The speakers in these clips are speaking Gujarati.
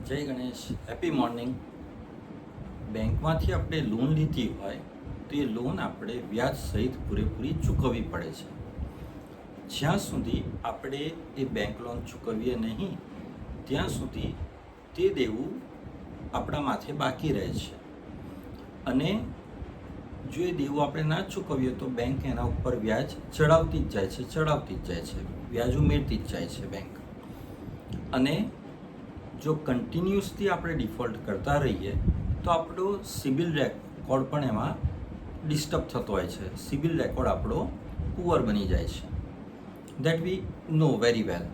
જય ગણેશ, હેપી મોર્નિંગ. બેંકમાંથી આપણે લોન લીધી હોય તો એ લોન આપણે વ્યાજ સહિત પૂરેપૂરી ચૂકવવી પડે છે. જ્યાં સુધી આપણે એ બેંક લોન ચૂકવીએ નહીં ત્યાં સુધી તે દેવું આપણા માથે બાકી રહે છે. અને જો એ દેવું આપણે ના ચૂકવીએ તો બેંક એના ઉપર વ્યાજ ચડાવતી જ જાય છે, વ્યાજ ઉમેરતી જ જાય છે બેંક. અને જો કન્ટિન્યુઅસલી આપણે ડિફોલ્ટ કરતા રહીએ તો આપણો સિબિલ રેકોર્ડ પણ એમાં ડિસ્ટર્બ થતો હોય છે. સિબિલ રેકોર્ડ આપણો પુઅર બની જાય છે. That we know very well.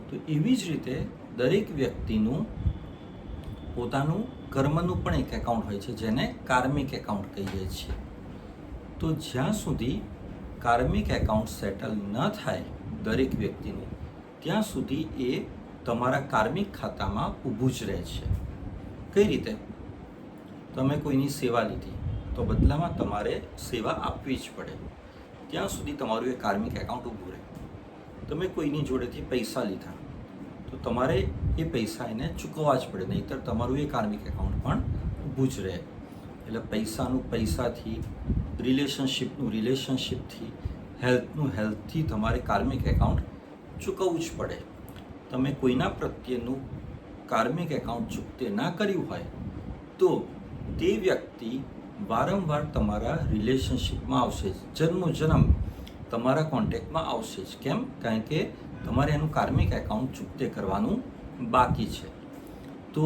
તો એવી જ રીતે દરેક વ્યક્તિનું પોતાનું કર્મનું પણ એક એકાઉન્ટ હોય છે જેને કાર્મિક એકાઉન્ટ કહીએ છીએ. તો જ્યાં સુધી કાર્મિક એકાઉન્ટ સેટલ ન થાય દરેક વ્યક્તિનું ત્યાં સુધી એ તમારા કાર્મિક ખાતામાં ઊભું જ રહે છે. કઈ રીતે? તમે કોઈની સેવા લીધી તો બદલામાં તમારે સેવા આપવી જ પડે. ત્યાં સુધી તમારું એ કાર્મિક એકાઉન્ટ ઊભું રહે. તમે કોઈની જોડેથી પૈસા લીધા તો તમારે એ પૈસા એને ચૂકવવા જ પડે, નહીંતર તમારું એ કાર્મિક એકાઉન્ટ પણ ઊભું જ રહે. એટલે પૈસાનું પૈસાથી, રિલેશનશિપથી, હેલ્થનું હેલ્થથી તમારે કાર્મિક એકાઉન્ટ ચૂકવવું જ પડે. તમે કોઈના પ્રત્યેનું કાર્મિક એકાઉન્ટ ચૂકતે ના કર્યું હોય તો તે વ્યક્તિ વારંવાર તમારા રિલેશનશિપમાં આવશે જ, જન્મોજન્મ તમારા કોન્ટેક્ટમાં આવશે જ. કેમ? કારણ કે તમારે એનું કાર્મિક એકાઉન્ટ ચૂકતે કરવાનું બાકી છે. તો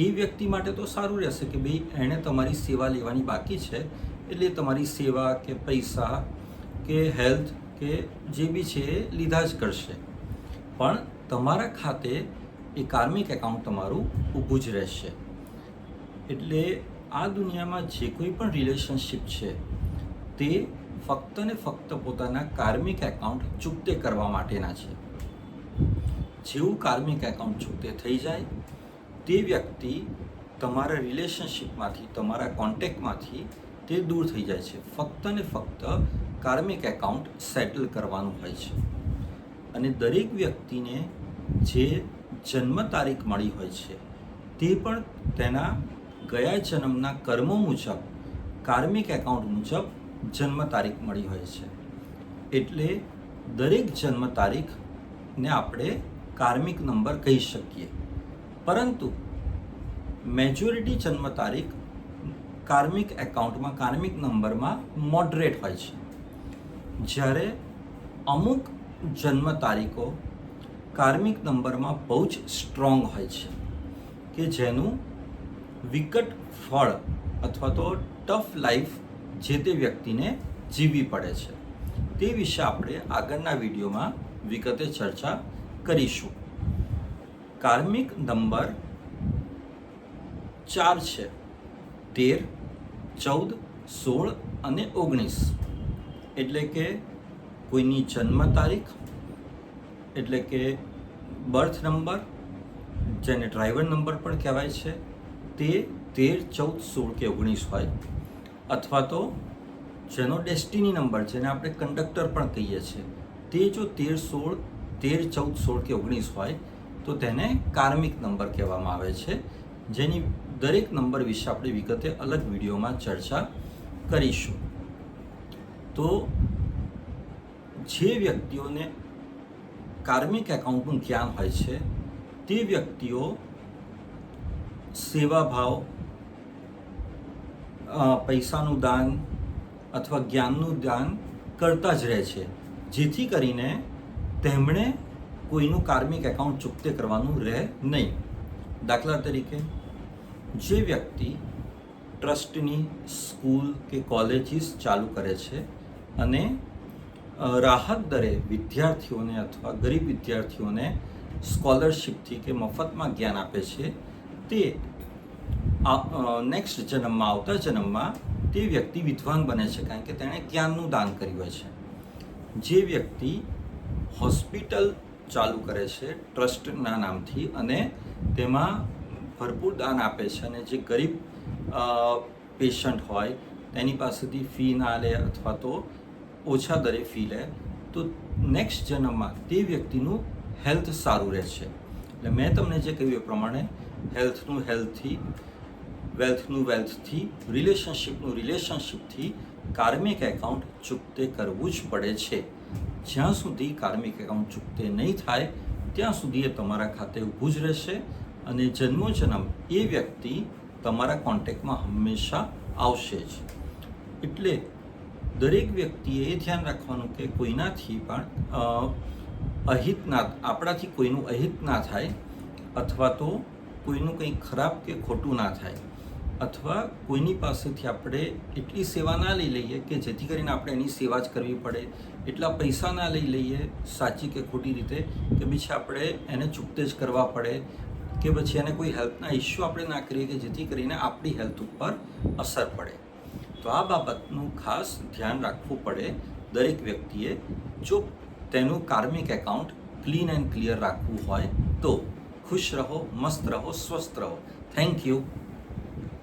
એ વ્યક્તિ માટે તો સારું રહેશે કે ભાઈ એણે તમારી સેવા લેવાની બાકી છે, એટલે તમારી સેવા કે પૈસા કે હેલ્થ કે જે બી છે એ લીધા જ કરશે. પણ તમારા ખાતે એ કાર્મિક એકાઉન્ટ તમારું ઊભું જ રહેશે. એટલે આ દુનિયામાં જે કોઈ પણ રિલેશનશિપ છે તે ફક્ત ને ફક્ત પોતાના કાર્મિક એકાઉન્ટ ચૂકતે કરવા માટેના છે. જેવું કાર્મિક એકાઉન્ટ ચૂકતે થઈ જાય તે વ્યક્તિ તમારા રિલેશનશિપમાંથી, તમારા કોન્ટેક્ટમાંથી તે દૂર થઈ જાય છે. ફક્ત ને ફક્ત કાર્મિક એકાઉન્ટ સેટલ કરવાનું હોય છે. અને દરેક વ્યક્તિને જે જન્મ તારીખ મળી હોય છે તે પણ તેના ગયા જન્મના કર્મો મુજબ, કાર્મિક એકાઉન્ટ મુજબ જન્મ તારીખ મળી હોય છે. એટલે દરેક જન્મ તારીખને આપણે કાર્મિક નંબર કહી શકીએ. પરંતુ મેજોરિટી જન્મ તારીખ કાર્મિક એકાઉન્ટમાં, કાર્મિક નંબરમાં મોડરેટ હોય છે. જ્યારે અમુક જન્મ તારીખો કાર્મિક નંબરમાં બહુ જ સ્ટ્રોંગ હોય છે કે જેનું વિકટ ફળ અથવા તો ટફ લાઈફ જે તે વ્યક્તિને જીવવી પડે છે. તે વિશે આપણે આગળના વિડીયોમાં વિગતે ચર્ચા કરીશું. કાર્મિક નંબર 4 છે: 13, 14, 16 અને 19. એટલે કે કોઈની જન્મ તારીખ, એટલે કે બર્થ નંબર, જેને ડ્રાઈવર નંબર પણ કહેવાય છે, તે 13, 14, 16 કે 19 હોય, અથવા તો જેનો ડેસ્ટિની નંબર, જેને આપણે કંડક્ટર પણ કહીએ છીએ, તે જો 13, 14, 16 કે 19 હોય તો તેને કાર્મિક નંબર કહેવામાં આવે છે. જેની દરેક નંબર વિશે આપણે વિગતે અલગ વિડીયોમાં ચર્ચા કરીશું. તો જે વ્યક્તિઓને કાર્મિક એકાઉન્ટનું જ્ઞાન હોય છે તે વ્યક્તિઓ સેવાભાવ, પૈસાનું દાન અથવા જ્ઞાનનું દાન કરતા જ રહે છે, જેથી કરીને તેમણે કોઈનું કાર્મિક એકાઉન્ટ ચૂકતે કરવાનું રહે નહીં. દાખલા તરીકે, જે વ્યક્તિ ટ્રસ્ટની સ્કૂલ કે કોલેજીસ ચાલુ કરે છે અને રાહત દરે વિદ્યાર્થીઓને અથવા ગરીબ વિદ્યાર્થીઓને સ્કોલરશિપથી કે મફતમાં જ્ઞાન આપે છે, તે નેક્સ્ટ જન્મમાં, આવતા જન્મમાં તે વ્યક્તિ વિદ્વાન બને છે, કારણ કે તેણે જ્ઞાનનું દાન કર્યું હોય છે. જે વ્યક્તિ હોસ્પિટલ ચાલુ કરે છે ટ્રસ્ટના નામથી અને તેમાં ભરપૂર દાન આપે છે અને જે ગરીબ પેશન્ટ હોય તેની પાસેથી ફી ના લે અથવા તો ઓછા દરે ફી લે, તો નેક્સ્ટ જન્મમાં તે વ્યક્તિનું હેલ્થ સારું રહે છે. એટલે મેં તમને જે કહ્યું એ પ્રમાણે હેલ્થનું હેલ્થથી, વેલ્થનું વેલ્થથી, રિલેશનશિપનું રિલેશનશિપથી કાર્મિક એકાઉન્ટ ચૂકતે કરવું જ પડે છે. જ્યાં સુધી કાર્મિક એકાઉન્ટ ચૂકતે નહીં થાય ત્યાં સુધી એ તમારા ખાતે ઊભું જ રહેશે અને જન્મોજન્મ એ વ્યક્તિ તમારા કોન્ટેક્ટમાં હંમેશા આવશે જ. એટલે દરેક વ્યક્તિએ એ ધ્યાન રાખવાનું કે કોઈનાથી પણ અહિત ના, આપણાથી કોઈનું અહિત ના થાય, અથવા તો કોઈનું કંઈ ખરાબ કે ખોટું ના થાય, અથવા કોઈની પાસેથી આપણે એટલી સેવા ના લઈ લઈએ કે જેથી કરીને આપણે એની સેવા જ કરવી પડે, એટલા પૈસા ના લઈ લઈએ સાચી કે ખોટી રીતે કે પછી આપણે એને ચૂકતે જ કરવા પડે, કે પછી એને કોઈ હેલ્થના ઇસ્યુ આપણે ના કરીએ કે જેથી કરીને આપણી હેલ્થ ઉપર અસર પડે. તો આ બાબતનું ખાસ ધ્યાન રાખવું પડે દરેક વ્યક્તિએ, જો તેનું karmic account clean and clear રાખવું હોય તો. ખુશ રહો, મસ્ત રહો, સ્વસ્થ રહો. Thank you.